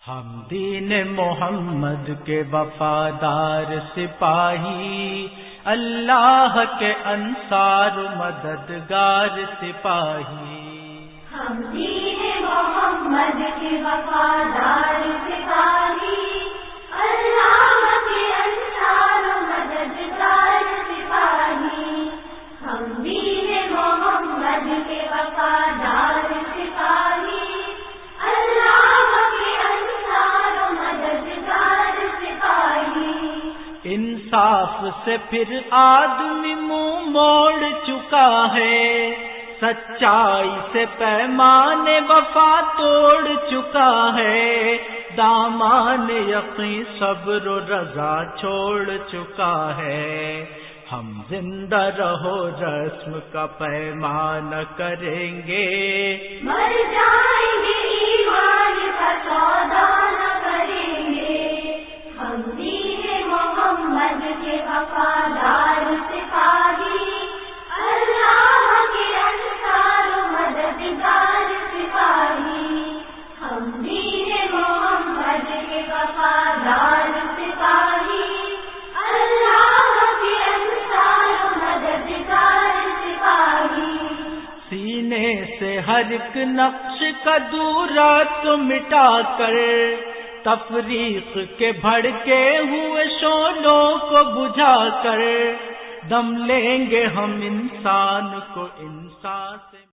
ہم دین محمد کے وفادار سپاہی، اللہ کے انصار مددگار سپاہی۔ ہم دین محمد کے وفادار سپاہی، اللہ کے انصار مددگار سپاہی۔ ہم دین محمد کے وفادار سپاہی، انصاف سے پھر آدمی منہ موڑ چکا ہے، سچائی سے پیمان وفا توڑ چکا ہے، دامان یقین صبر و رضا چھوڑ چکا ہے۔ ہم زندہ رہو رسم کا پیمان کریں گے، مر جائیں گے ایمان کا سودا نہ کریں گے۔ ہم دین محمد کے وفادار سپاہی، اللہ کے انصار مددگار سپاہی۔ ہم دین محمد کے وفادار سپاہی، اللہ کے انصار مددگار سپاہی۔ سینے سے ہر ایک نقش کا دورات مٹا کر، تفریق کے بھڑکے ہوئے شعلوں کو بجھا کر، دم لیں گے ہم انسان کو انسان سے